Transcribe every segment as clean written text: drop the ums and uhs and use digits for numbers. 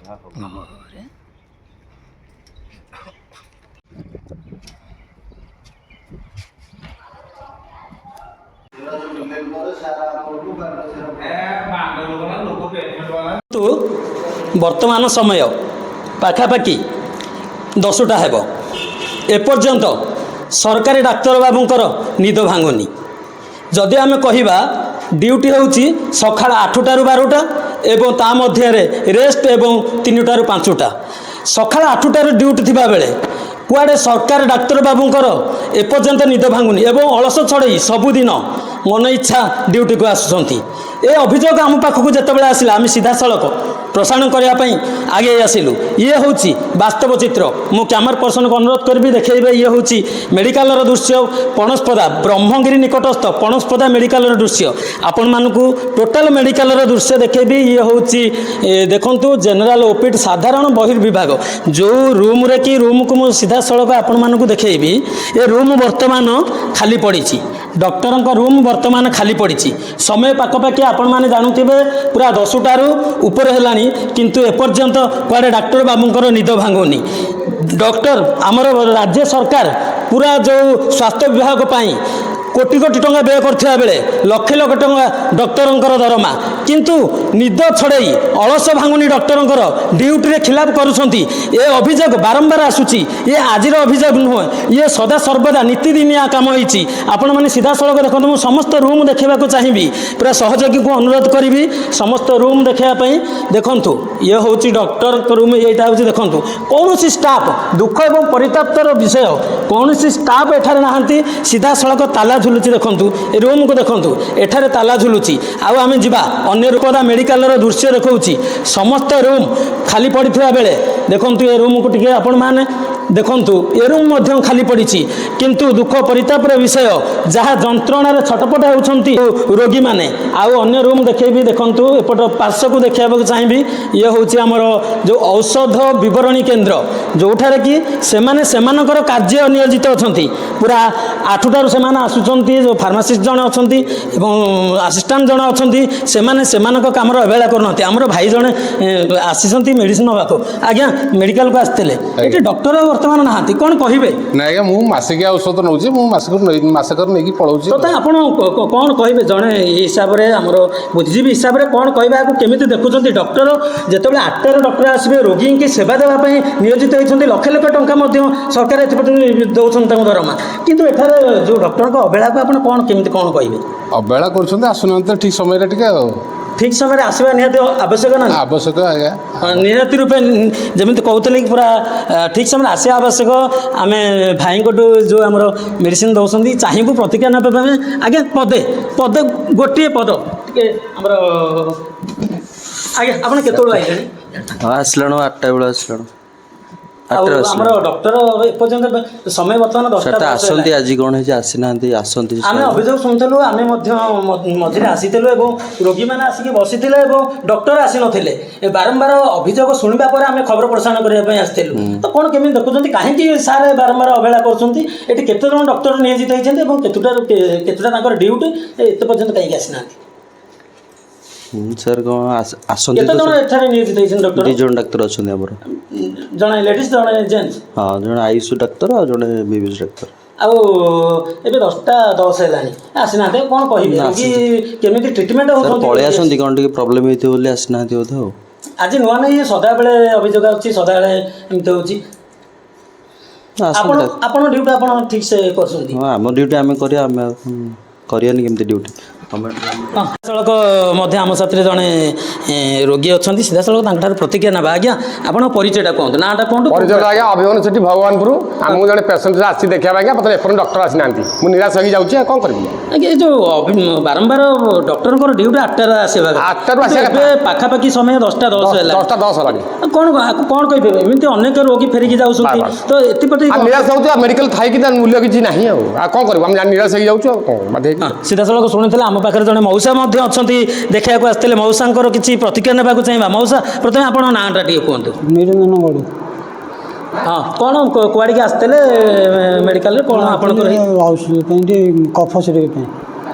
ବର୍ତ୍ତମାନ ସମୟ ପାଖାପାଖି 10ଟା ହେବ, ଏପର୍ଯ୍ୟନ୍ତ ସରକାରୀ ଡାକ୍ତର ବାବୁଙ୍କର ନିଦ ଭାଙ୍ଗୁନି। ଯଦି ଆମେ କହିବା ଡ୍ୟୁଟି ହେଉଛି ସକାଳ 8ଟାରୁ 12ଟା ଏବଂ ତା ମଧ୍ୟରେ ରେଷ୍ଟ ଏବଂ 3ଟାରୁ 5ଟା। ସକାଳ 8ଟାରୁ ଡ୍ୟୁଟି ଥିବାବେଳେ କୁଆଡ଼େ ସରକାରୀ ଡାକ୍ତର ବାବୁଙ୍କର ଏପର୍ଯ୍ୟନ୍ତ ନିଦ ଭାଙ୍ଗୁନି ଏବଂ ଅଳସ ଛଡ଼େଇ ସବୁଦିନ ମନ ଇଚ୍ଛା ଡ୍ୟୁଟିକୁ ଆସୁଛନ୍ତି। ଏ ଅଭିଯୋଗ ଆମ ପାଖକୁ ଯେତେବେଳେ ଆସିଲା ଆମେ ସିଧାସଳଖ ପ୍ରସାରଣ କରିବା ପାଇଁ ଆଗେଇ ଆସିଲୁ। ଇଏ ହେଉଛି ବାସ୍ତବ ଚିତ୍ର। ମୁଁ କ୍ୟାମେରା ପର୍ସନକୁ ଅନୁରୋଧ କରିବି ଦେଖାଇବେ। ଇଏ ହେଉଛି ମେଡ଼ିକାଲର ଦୃଶ୍ୟ, ପଣସ୍ପଦା ବ୍ରହ୍ମଗିରି ନିକଟସ୍ଥ ପଣସ୍ପଦା ମେଡ଼ିକାଲର ଦୃଶ୍ୟ। ଆପଣମାନଙ୍କୁ ଟୋଟାଲ ମେଡ଼ିକାଲର ଦୃଶ୍ୟ ଦେଖାଇବି। ଇଏ ହେଉଛି ଦେଖନ୍ତୁ ଜେନେରାଲ ଓପିଡି ସାଧାରଣ ବହିର୍ବିଭାଗ ଯେଉଁ ରୁମ୍ରେ କି ରୁମ୍କୁ ମୁଁ ସିଧାସଳଖ ଆପଣମାନଙ୍କୁ ଦେଖାଇବି। ଏ ରୁମ୍ ବର୍ତ୍ତମାନ ଖାଲି ପଡ଼ିଛି, ଡକ୍ଟରଙ୍କ ରୁମ୍ ବର୍ତ୍ତମାନ ଖାଲି ପଡ଼ିଛି। ସମୟ ପାଖାପାଖି ଆପଣମାନେ ଜାଣୁଥିବେ ପୁରା 10ଟାରୁ ଉପରେ ହେଲାଣି, କିନ୍ତୁ ଏପର୍ଯ୍ୟନ୍ତ କୁଆଡ଼େ ଡାକ୍ତର ବାବୁଙ୍କର ନିଦ ଭାଙ୍ଗୁନି। ଡକ୍ଟର ଆମର ରାଜ୍ୟ ସରକାର ପୁରା ଯେଉଁ ସ୍ୱାସ୍ଥ୍ୟ ବିଭାଗ ପାଇଁ କୋଟି କୋଟି ଟଙ୍କା ବ୍ୟୟ କରୁଥିବା ବେଳେ ଲକ୍ଷ ଲକ୍ଷ ଟଙ୍କା ଡକ୍ଟରଙ୍କର ଦରମା, କିନ୍ତୁ ନିଦ ଛଡ଼େଇ ଅଳସ ଭାଙ୍ଗୁନି ଡକ୍ଟରଙ୍କର, ଡ୍ୟୁଟିରେ ଖିଲାପ କରୁଛନ୍ତି। ଏ ଅଭିଯୋଗ ବାରମ୍ବାର ଆସୁଛି। ଇଏ ଆଜିର ଅଭିଯୋଗ ନୁହେଁ, ଇଏ ସଦାସର୍ବଦା ନୀତିଦିନିଆ କାମ ହେଇଛି। ଆପଣମାନେ ସିଧାସଳଖ ଦେଖନ୍ତୁ। ମୁଁ ସମସ୍ତ ରୁମ୍ ଦେଖିବାକୁ ଚାହିଁବି, ପୁରା ସହଯୋଗୀଙ୍କୁ ଅନୁରୋଧ କରିବି ସମସ୍ତ ରୁମ୍ ଦେଖିବା ପାଇଁ। ଦେଖନ୍ତୁ ଇଏ ହେଉଛି ଡକ୍ଟରଙ୍କ ରୁମ୍, ଏଇଟା ହେଉଛି ଦେଖନ୍ତୁ କୌଣସି ଷ୍ଟାଫ୍, ଦୁଃଖ ଏବଂ ପରିତାପ୍ତର ବିଷୟ, କୌଣସି ଷ୍ଟାଫ୍ ଏଠାରେ ନାହାନ୍ତି। ସିଧାସଳଖ ତାଲା ଝୁଲୁଛି, ଦେଖନ୍ତୁ ଏ ରୁମ୍କୁ ଦେଖନ୍ତୁ, ଏଠାରେ ତାଲା ଝୁଲୁଛି। ଆଉ ଆମେ ଯିବା ଅନ୍ୟ ରୂପଦା ମେଡ଼ିକାଲର ଦୃଶ୍ୟ ଦେଖାଉଛି। ସମସ୍ତ ରୁମ୍ ଖାଲି ପଡ଼ିଥିବା ବେଳେ ଦେଖନ୍ତୁ ଏ ରୁମ୍କୁ ଟିକେ ଆପଣମାନେ ଦେଖନ୍ତୁ, ଏ ରୁମ୍ ମଧ୍ୟ ଖାଲି ପଡ଼ିଛି। କିନ୍ତୁ ଦୁଃଖ ପରିତାପର ବିଷୟ, ଯାହା ଯନ୍ତ୍ରଣାରେ ଛଟପଟ ହେଉଛନ୍ତି ରୋଗୀମାନେ। ଆଉ ଅନ୍ୟ ରୁମ୍ ଦେଖେଇବି, ଦେଖନ୍ତୁ ଏପଟ ପାର୍ଶ୍ୱକୁ ଦେଖାଇବାକୁ ଚାହିଁବି। ଇଏ ହେଉଛି ଆମର ଯେଉଁ ଔଷଧ ବିବରଣୀ କେନ୍ଦ୍ର, ଯେଉଁଠାରେ କି ସେମାନେ ସେମାନଙ୍କର କାର୍ଯ୍ୟ ନିୟୋଜିତ ଅଛନ୍ତି। ପୁରା 8ଟାରୁ ସେମାନେ ଆସୁଛନ୍ତି, ଯେଉଁ ଫାର୍ମାସିଷ୍ଟ ଜଣେ ଅଛନ୍ତି ଏବଂ ଆସିଷ୍ଟାଣ୍ଟ ଜଣେ ଅଛନ୍ତି, ସେମାନେ ସେମାନଙ୍କ କାମର ଅବହେଳା କରୁନାହାନ୍ତି। ଆମର ଭାଇ ଜଣେ ଆସିଛନ୍ତି ମେଡ଼ିସିନ ନେବାକୁ। ଆଜ୍ଞା ମେଡ଼ିକାଲକୁ ଆସିଥିଲେ, ଏଠି ଡକ୍ଟର ବର୍ତ୍ତମାନ ନାହାନ୍ତି, କ'ଣ କହିବେ? ନାଇଁ ଆଜ୍ଞା, ମୁଁ ମାସିକିଆ ଔଷଧ ନେଉଛି, ମୁଁ ମାସକରେ ନେଇକି ପଳାଉଛି। ତଥାପି ଆପଣ କ'ଣ କହିବେ ଜଣେ ଏ ହିସାବରେ, ଆମର ବୁଦ୍ଧିଜୀବୀ ହିସାବରେ କ'ଣ କହିବେ? ଏହାକୁ କେମିତି ଦେଖୁଛନ୍ତି? ଡକ୍ଟର ଯେତେବେଳେ 8ଟାରେ ଡକ୍ଟର ଆସିବେ, ରୋଗୀଙ୍କୁ ସେବା ଦେବା ପାଇଁ ନିୟୋଜିତ ହୋଇଛନ୍ତି, ଲକ୍ଷ ଲକ୍ଷ ଟଙ୍କା ମଧ୍ୟ ସରକାର ଏଥିପ୍ରତି ଦେଉଛନ୍ତି ତାଙ୍କୁ ଦରମା, କିନ୍ତୁ ଏଠାରେ ଯେଉଁ ଡକ୍ଟରଙ୍କ ଅବହେଳାକୁ ଆପଣ କ'ଣ କେମିତି କ'ଣ କହିବେ? ଅବହେଳା କରୁଛନ୍ତି, ଆସୁନାହାନ୍ତି ଠିକ୍ ସମୟରେ ଟିକେ ଆଉ। ଠିକ୍ ସମୟରେ ଆସିବା ନିହାତି ଆବଶ୍ୟକ ନା? ଆବଶ୍ୟକ ଆଜ୍ଞା, ନିହାତି ରୂପେ ଯେମିତି କହୁଥିଲେ କି ପୁରା ଠିକ୍ ସମୟରେ ଆସିବା ଆବଶ୍ୟକ। ଆମେ ଭାଇଙ୍କଠୁ ଯେଉଁ ଆମର ମେଡ଼ିସିନ ଦେଉଛନ୍ତି ଚାହିଁବୁ ପ୍ରତିକ୍ରିୟା ନେବା ପାଇଁ। ଆଜ୍ଞା ପଦେ ଗୋଟିଏ ପଦ ଟିକେ ଆମର। ଆଜ୍ଞା ଆପଣ କେତେବେଳୁ ଆସିଲେଣି? ହଁ ଆସିଲାଣୁ 8ଟା ବେଳୁ ଆସିଲାଣୁ। ଆଉ ଆମର ଡକ୍ଟର ଏପର୍ଯ୍ୟନ୍ତ ସମୟ ବର୍ତ୍ତମାନ 10ଟା ଆସନ୍ତି, ଆଜି କ'ଣ ହେଇଛି ଆସିନାହାନ୍ତି, ଆସନ୍ତି। ଆମେ ଅଭିଯୋଗ ଶୁଣିଥିଲୁ, ଆମେ ମଧ୍ୟ ମଝିରେ ଆସିଥିଲୁ ଏବଂ ରୋଗୀମାନେ ଆସିକି ବସିଥିଲେ ଏବଂ ଡକ୍ଟର ଆସିନଥିଲେ। ବାରମ୍ବାର ଅଭିଯୋଗ ଶୁଣିବା ପରେ ଆମେ ଖବର ପ୍ରସାରଣ କରିବା ପାଇଁ ଆସିଥିଲୁ। ତ କ'ଣ କେମିତି ଦେଖୁଛନ୍ତି, କାହିଁକି ସାର୍ ବାରମ୍ବାର ଅବହେଳା କରୁଛନ୍ତି? ଏଠି କେତେଜଣ ଡକ୍ଟର ନିୟୋଜିତ ହେଇଛନ୍ତି ଏବଂ କେତେଟା ତାଙ୍କର ଡ୍ୟୁଟି, ଏତେ ପର୍ଯ୍ୟନ୍ତ କାହିଁକି ଆସିନାହାନ୍ତି? ସାର୍ କ'ଣ ଆସନ୍ତି? କେତେ ଜଣ ଏଠାରେ ନିୟୋଜିତ ହେଇଛନ୍ତି ଡକ୍ଟର? 2 ଜଣ ଡାକ୍ତର ଅଛନ୍ତି ଆମର, ଜଣେ ଲେଡ଼ିଜ୍ ଜଣେ ଜେଣ୍ଟସ୍। ହଁ ଜଣେ ଆୟୁଷ ଡାକ୍ତର ଆଉ ଜଣେ ବିବିସି ଡାକ୍ତର। ଆଉ ଏବେ 10ଟା 10 ହେଲାଣି, ଆସିନାହାନ୍ତି, କ'ଣ କହିବେ? ରୋଗୀ କେମିତି ଟ୍ରିଟମେଣ୍ଟ ହେଉଛନ୍ତି? ପଳେଇ ଆସନ୍ତି, କ'ଣ ଟିକେ ପ୍ରୋବ୍ଲେମ୍ ହେଇଥିବ ବୋଲି ଆସିନାହାନ୍ତି ବୋଧେ। ଆଉ ଆଜି ନୂଆ ନାହିଁ, ସଦାବେଳେ ଅଭିଯୋଗ ଆସୁଛି, ସଦାବେଳେ ଏମିତି ହେଉଛି। ଆପଣ ଡ୍ୟୁଟି ଆପଣ ଠିକ୍ ସେ କରୁଛନ୍ତି? ହଁ ଆମ ଡ୍ୟୁଟି ଆମେ କରିବା, ଆମେ କରିବାନି କେମିତି ଡ୍ୟୁଟି? ସିଧାସଳଖ ମଧ୍ୟ ଆମ ସାଥିରେ ଜଣେ ରୋଗୀ ଅଛନ୍ତି, ସିଧାସଳଖ ତାଙ୍କଠାରୁ ପ୍ରତିକ୍ରିୟା ନେବା। ଆଜ୍ଞା ଆପଣଙ୍କ ପରିଚୟଟା କୁହନ୍ତୁ, ନାଁଟା କୁହନ୍ତୁ। ପରିଚୟ ଆଜ୍ଞା ଅଭିମନ୍ୟୁ ସେଠି ଭଗବାନପୁର। ମୁଁ ଜଣେ ପେସେଣ୍ଟ ଆସିଛି ଦେଖିବା ପାଇଁ, ମୋତେ ଏପର୍ଯ୍ୟନ୍ତ ଡକ୍ଟର ଆସିନାହାନ୍ତି। ମୁଁ ନିରାଶ ହେଇକି ଯାଉଛି, ଆଉ କ'ଣ କରିବି? ଆଜ୍ଞା ଏ ଯେଉଁ ବାରମ୍ବାର ଡକ୍ଟରଙ୍କର ଡ୍ୟୁଟି 8ଟାରେ ଆସିବା, 8ଟାରୁ ଆସିବା, ଏବେ ପାଖାପାଖି ସମୟ 10ଟା 10 ହେଲା, 10ଟା 10 ହେଲାଣି। କ'ଣ କହିବେ? ଏମିତି ଅନେକ ରୋଗୀ ଫେରିକି ଯାଉଛନ୍ତି, ତ ଏଥିପ୍ରତି ନିରାଶ ହେଉଛି। ଆଉ ମେଡ଼ିକାଲ ଥାଇକି ତାର ମୂଲ୍ୟ କିଛି ନାହିଁ, ଆଉ କ'ଣ କରିବୁ? ଆମେ ନିରାଶ ହେଇକି ଯାଉଛୁ, ଆଉ କ'ଣ ବାଧ୍ୟ ହେଇକି। ସିଧାସଳଖ ଶୁଣିଥିଲେ ଆମ ପାଖରେ ଜଣେ ମଉସା ମଧ୍ୟ ଅଛନ୍ତି, ଦେଖିବାକୁ ଆସିଥିଲେ। ମଉସାଙ୍କର କିଛି ପ୍ରତିକ୍ରିୟା ନେବାକୁ ଚାହିଁବା। ମଉସା ପ୍ରଥମେ ଆପଣଙ୍କ ନାଁଟା ଟିକେ କୁହନ୍ତୁ। ନିରଞ୍ଜନ ଗଡ଼ି। ହଁ କ'ଣ କୁଆଡ଼ିକି ଆସିଥିଲେ ମେଡ଼ିକାଲରେ, କ'ଣ ଆପଣଙ୍କର? ଔଷଧ ପାଇଁ ଟିକେ କଫ ସିରପ ପାଇଁ।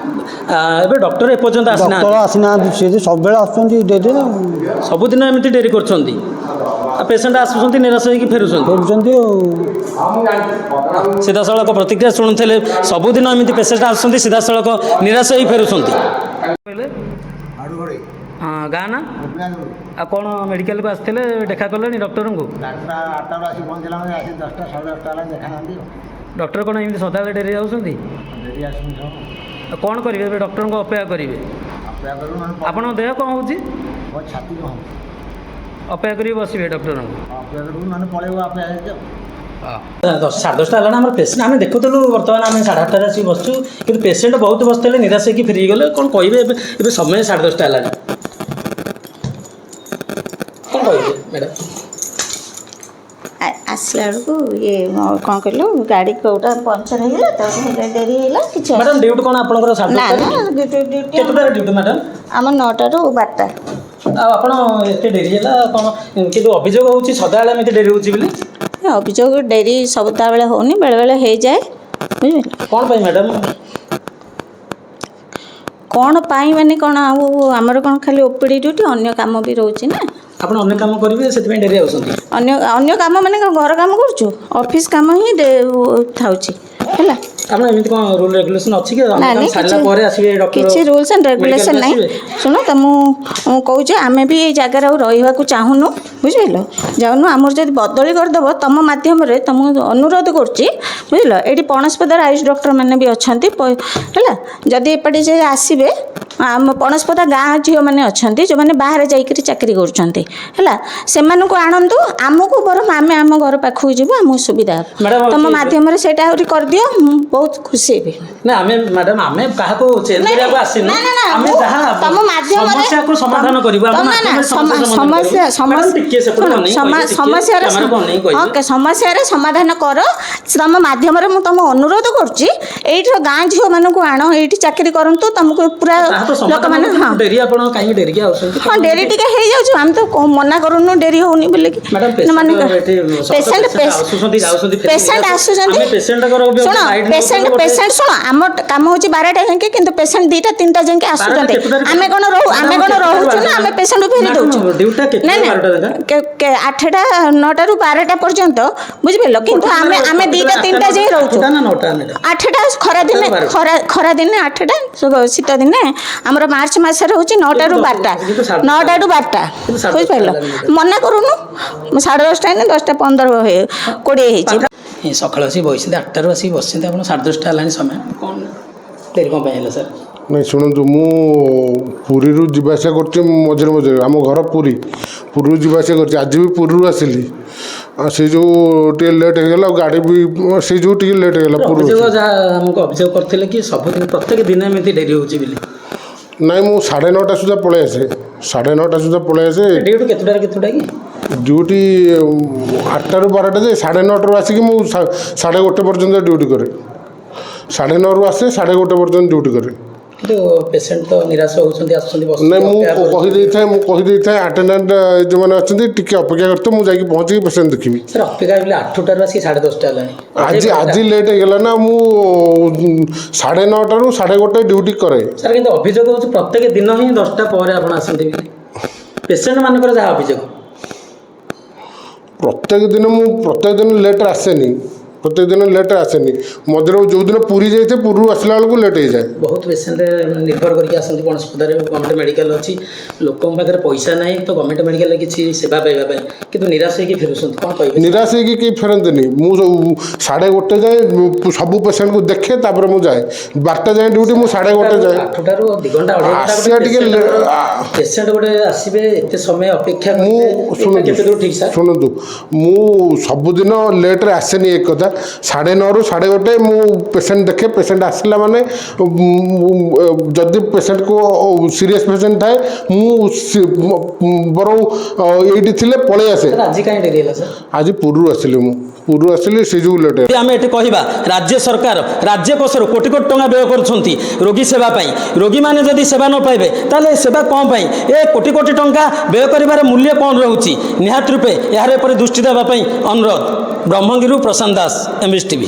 ଏବେ ଡକ୍ଟର ଏପର୍ଯ୍ୟନ୍ତ ଡକ୍ଟର ଆସିନାହାନ୍ତି ଆସିନାହାନ୍ତି ସେ ଯେ ସବୁବେଳେ ଆସୁଛନ୍ତି ଡେରିରେ ସବୁଦିନ ଏମିତି ଡେରି କରୁଛନ୍ତି ପେସେଣ୍ଟ ଆସୁଛନ୍ତି ନିରାଶ ହେଇକି ଫେରୁଛନ୍ତି କରୁଛନ୍ତି ସିଧାସଳଖ ପ୍ରତିକ୍ରିୟା ଶୁଣୁଥିଲେ ସବୁଦିନ ଏମିତି ପେସେଣ୍ଟ ଆସୁଛନ୍ତି ସିଧାସଳଖ ନିରାଶ ହେଇ ଫେରୁଛନ୍ତି ହଁ ଗାଁ ନା ଆଉ କ'ଣ ମେଡ଼ିକାଲକୁ ଆସିଥିଲେ ଦେଖା କଲେଣି ଡକ୍ଟରଙ୍କୁ ଡକ୍ଟର କ'ଣ ଏମିତି ସଦାବେଳେ ଡେରି ଯାଉଛନ୍ତି ଆଉ କ'ଣ କରିବେ ଏବେ ଡକ୍ଟରଙ୍କୁ ଅପେକ୍ଷା କରିବେ ଆପଣଙ୍କ ଦେହ କ'ଣ ହେଉଛି ଅପେକ୍ଷା କରିକି ବସିବେ ଡକ୍ଟରଙ୍କୁ 10:30 ହେଲାଣି ଆମର ପେସେଣ୍ଟ ଆମେ ଦେଖୁଥିଲୁ ବର୍ତ୍ତମାନ ଆମେ 8:30ରେ ଆସିକି ବସୁଛୁ କିନ୍ତୁ ପେସେଣ୍ଟ ବହୁତ ବସିଥିଲେ ନିରାଶ ହେଇକି ଫେରିଗଲେ କ'ଣ କହିବେ ଏବେ ଏବେ ସମୟ 10:30 ହେଲାଣି କ'ଣ କହିବେ ମ୍ୟାଡ଼ାମ୍ ଆସିଲା ବେଳକୁ ଇଏ କ'ଣ କହିଲୁ ଗାଡ଼ି କେଉଁଟା ପଙ୍କଚର୍ ହେଇଗଲା ତ ଡେରି ହେଇଗଲା କିଛି ମ୍ୟାଡ଼ାମ୍ ଡ୍ୟୁଟି କ'ଣ ଆପଣଙ୍କର ନା ନା କେତେଟାରେ ଡ୍ୟୁଟି ମ୍ୟାଡ଼ାମ୍ ଆମ 9ଟାରୁ 12ଟା ଆଉ ଆପଣ ଏତେ ଡେରି ହେଲା କ'ଣ କିନ୍ତୁ ଅଭିଯୋଗ ହେଉଛି ସଦାବେଳେ ଏମିତି ଡେରି ହେଉଛି ବୋଲି ଅଭିଯୋଗ ଡେରି ସବୁବେଳେ ହେଉନି ବେଳେବେଳେ ହେଇଯାଏ ବୁଝିପାରିଲ କ'ଣ ପାଇଁ ମ୍ୟାଡ଼ାମ୍ କ'ଣ ପାଇଁ ମାନେ କ'ଣ ଆଉ ଆମର କ'ଣ ଖାଲି ଓପିଡ଼ି ଡ୍ୟୁଟି ଅନ୍ୟ କାମ ବି ରହୁଛି ନା ଆପଣ ଅନ୍ୟ କାମ କରିବେ ସେଥିପାଇଁ ଡେରି ଆସୁଛନ୍ତି ଅନ୍ୟ କାମ ମାନେ କ'ଣ ଘର କାମ କରୁଛୁ ଅଫିସ୍ କାମ ହିଁ ଥାଉଛି ହେଲା ଆପଣ ଏମିତି କ'ଣ ରୁଲ୍ ରେଗୁଲେସନ୍ ଅଛି କି ସାରିଲା ପରେ ଆସିବେ ଡକ୍ଟର କିଛି ରୁଲ୍ସ ଆଣ୍ଡ ରେଗୁଲେସନ୍ ନାହିଁ ଶୁଣ ତ ମୁଁ କହୁଛି ଆମେ ବି ଏଇ ଜାଗାରେ ଆଉ ରହିବାକୁ ଚାହୁଁନୁ ବୁଝିପାରିଲ ଯାଉନୁ ଆମର ଯଦି ବଦଳି କରିଦେବ ତୁମ ମାଧ୍ୟମରେ ତୁମକୁ ଅନୁରୋଧ କରୁଛି ବୁଝିଲ ଏଇଠି ପଣସପଦାର ଆୟୁଷ ଡକ୍ଟରମାନେ ବି ଅଛନ୍ତି ହେଲା ଯଦି ଏପଟେ ଯେ ଆସିବେ ଆମ ପଣସପଦା ଗାଁ ଝିଅମାନେ ଅଛନ୍ତି ଯେଉଁମାନେ ବାହାରେ ଯାଇକରି ଚାକିରି କରୁଛନ୍ତି ହେଲା ସେମାନଙ୍କୁ ଆଣନ୍ତୁ ଆମକୁ ବରଂ ଆମେ ଆମ ଘର ପାଖକୁ ଯିବୁ ଆମକୁ ସୁବିଧା ହେବ ତୁମ ମାଧ୍ୟମରେ ସେଇଟା ଆହୁରି କରିଦିଅ ମୁଁ ବହୁତ ଖୁସି ହେବି ନା ଆମେ ମ୍ୟାଡ଼ାମ୍ ଆମେ କାହାକୁ ଚେଞ୍ଜ କରିବାକୁ ଆସିନୁ ଆମେ ଯାହା ତମ ମାଧ୍ୟମରେ ସମସ୍ୟାକୁ ସମାଧାନ କରିବୁ ସମସ୍ୟାର ସମାଧାନ କର ତମ ମାଧ୍ୟମରେ ମୁଁ ତମ ଅନୁରୋଧ କରୁଛି ଏଇଠିର ଗାଁ ଝିଅମାନଙ୍କୁ ଆଣ ଏଇଠି ଚାକିରି କରନ୍ତୁ ତମକୁ ପୁରା ଲୋକମାନେ ହଁ ଡେରି ଆପଣ କାହିଁକି ଡେରିକି ଆସୁଛନ୍ତି ହଁ ଡେରି ଟିକେ ହେଇଯାଉଛି ଆମେ ତ ମନା କରୁନୁ ଡେରି ହଉନି ବୋଲିକି ମାନେ ପେସେଣ୍ଟ ଆସୁଛନ୍ତି ଶୁଣ ପେସେଣ୍ଟ ଶୁଣ ଆମ କାମ ହେଉଛି 12ଟା ଯାଏଁ କିନ୍ତୁ ପେସେଣ୍ଟ 2ଟା 3ଟା ଯାଏଁ ଆସୁଛନ୍ତି ଆମେ କ'ଣ ରହୁଛୁ ନା ଆମେ ପେସେଣ୍ଟକୁ ଫେରି ଦେଉଛୁ ନାଇଁ 8ଟା 9ଟାରୁ 12ଟା ପର୍ଯ୍ୟନ୍ତ ବୁଝିପାରିଲ କିନ୍ତୁ ଆମେ 2ଟା 3ଟା ଯାଏଁ ରହୁଛୁ 8ଟା ଖରାଦିନେ 8ଟା ଶୀତ ଦିନେ ଆମର ମାର୍ଚ୍ଚ ମାସରେ ହେଉଛି 9ଟାରୁ 12ଟା ବୁଝିପାରିଲ ମନା କରୁନୁ 10:30 ହେଲେ 10:15 20 ହେଇଛି ସକାଳୁ ଆସିକି ବସିଛନ୍ତି 8ଟାରୁ ଆସିକି ବସିଛନ୍ତି ଆପଣ 10:30 ହେଲାଣି ସମୟ କ'ଣ ଡେରି କ'ଣ ପାଇଁ ହେଲା ସାର୍ ନାଇଁ ଶୁଣନ୍ତୁ ମୁଁ ପୁରୀରୁ ଯିବା ଆସିବା କରୁଛି ମଝିରେ ଆମ ଘର ପୁରୀରୁ ଯିବା ଆସିବା କରୁଛି ଆଜି ବି ପୁରୀରୁ ଆସିଲି ସେ ଯେଉଁ ଟିକେ ଲେଟ୍ ହେଇଗଲା ଆଉ ଗାଡ଼ି ବି ସେଇ ଯେଉଁ ଟିକେ ଲେଟ୍ ହେଇଗଲା ଅଭିଯୋଗ ଯାହା ଆମକୁ ଅଭିଯୋଗ କରିଥିଲେ କି ସବୁଦିନ ପ୍ରତ୍ୟେକ ଦିନ ଏମିତି ଡେରି ହେଉଛି ବୋଲି ନାଇଁ ମୁଁ 9:30 ସୁଦ୍ଧା ପଳେଇ ଆସେ 9:30 ସୁଦ୍ଧା ପଳେଇ ଆସେ ଡ୍ୟୁଟି କେତେଟା କି ଡ୍ୟୁଟି 8ଟାରୁ 12ଟା ଯେ 9:30ରୁ ଆସିକି ମୁଁ 1:30 ପର୍ଯ୍ୟନ୍ତ ଡ୍ୟୁଟି କରେ 9:30ରୁ ଆସେ 1:30 ପର୍ଯ୍ୟନ୍ତ ଡ୍ୟୁଟି କରେ କିନ୍ତୁ ପେସେଣ୍ଟ ତ ନିରାଶ ହେଉଛନ୍ତି ଆସୁଛନ୍ତି ନାଇଁ ମୁଁ କହିଦେଇଥାଏ ଆଟେଣ୍ଡାଣ୍ଟ ଯେଉଁମାନେ ଅଛନ୍ତି ଟିକେ ଅପେକ୍ଷା କରିତେ ମୁଁ ଯାଇକି ପହଞ୍ଚିକି ପେସେଣ୍ଟ ଦେଖିବି ସାର୍ ଅପେକ୍ଷା କଲେ 8ଟାରୁ ଆସିକି 10:30 ହେଲାଣି ଆଜି ଲେଟ୍ ହେଇଗଲା ନା ମୁଁ 9:30ରୁ 1:30 ଡ୍ୟୁଟି କରେ ସାର୍ କିନ୍ତୁ ଅଭିଯୋଗ ହେଉଛି ପ୍ରତ୍ୟେକ ଦିନ ହିଁ 10ଟା ପରେ ଆପଣ ଆସନ୍ତି ପେସେଣ୍ଟ ମାନଙ୍କର ଯାହା ଅଭିଯୋଗ ପ୍ରତ୍ୟେକ ଦିନ ଲେଟ୍ରେ ଆସେନି ମଝିରେ ଯେଉଁଦିନ ପୁରୀ ଯାଇଥାଏ ପୁରୀରୁ ଆସିଲା ବେଳକୁ ଲେଟ୍ ହେଇଯାଏ ବହୁତ ପେସେଣ୍ଟ ନିର୍ଭର କରିକି ଆସନ୍ତି ପଣସପଦାରେ ଗଭର୍ଣ୍ଣମେଣ୍ଟ ମେଡ଼ିକାଲ ଅଛି ଲୋକଙ୍କ ପାଖରେ ପଇସା ନାହିଁ ତ ଗଭର୍ଣ୍ଣମେଣ୍ଟ ମେଡ଼ିକାଲରେ କିଛି ସେବା ପାଇବା ପାଇଁ କିନ୍ତୁ ନିରାଶ ହେଇକି ଫେରୁଛନ୍ତି କ'ଣ କହିବେ ନିରାଶ ହେଇକି କେହି ଫେରନ୍ତିନି ମୁଁ 1:30 ଯାଏ ସବୁ ପେସେଣ୍ଟକୁ ଦେଖେ ତାପରେ ମୁଁ ଯାଏ 12ଟା ଯାଏଁ ଡ୍ୟୁଟି ମୁଁ 1:30 ଯାଏ 8ଟାରୁ 2 ଘଣ୍ଟା ଆସିବା ଟିକେ ପେସେଣ୍ଟ ଗୋଟେ ଆସିବେ ଏତେ ସମୟ ଅପେକ୍ଷା ମୁଁ ଶୁଣନ୍ତୁ ମୁଁ ସବୁଦିନ ଲେଟ୍ରେ ଆସେନି ଏକ କଥା 9:30ରୁ 1:30 ମୁଁ ପେସେଣ୍ଟ ଦେଖେ ପେସେଣ୍ଟ ଆସିଲା ମାନେ ଯଦି ପେସେଣ୍ଟକୁ ସିରିୟସ୍ ପେସେଣ୍ଟ ଥାଏ ମୁଁ ବରଂ ଏଇଠି ଥିଲେ ପଳେଇ ଆସେ ଆଜି କାହିଁ ଡେରି ହେଲା ସାର୍ ଆଜି ପୁରୀରୁ ଆସିଲି ସେ ଯେଉଁ ଲେଟ୍ ଆମେ ଏଠି କହିବା ରାଜ୍ୟ ସରକାର ରାଜ୍ୟ କୋଷରୁ କୋଟି କୋଟି ଟଙ୍କା ବ୍ୟୟ କରୁଛନ୍ତି ରୋଗୀ ସେବା ପାଇଁ ରୋଗୀମାନେ ଯଦି ସେବା ନ ପାଇବେ ତାହେଲେ ସେବା କ'ଣ ପାଇଁ ଏ କୋଟି କୋଟି ଟଙ୍କା ବ୍ୟୟ କରିବାର ମୂଲ୍ୟ କ'ଣ ରହୁଛି ନିହାତି ରୂପେ ଏହାର ଉପରେ ଦୃଷ୍ଟି ଦେବା ପାଇଁ ଅନୁରୋଧ ବ୍ରହ୍ମଗିରିରୁ ପ୍ରଶାନ୍ତ ଦାସ MSTV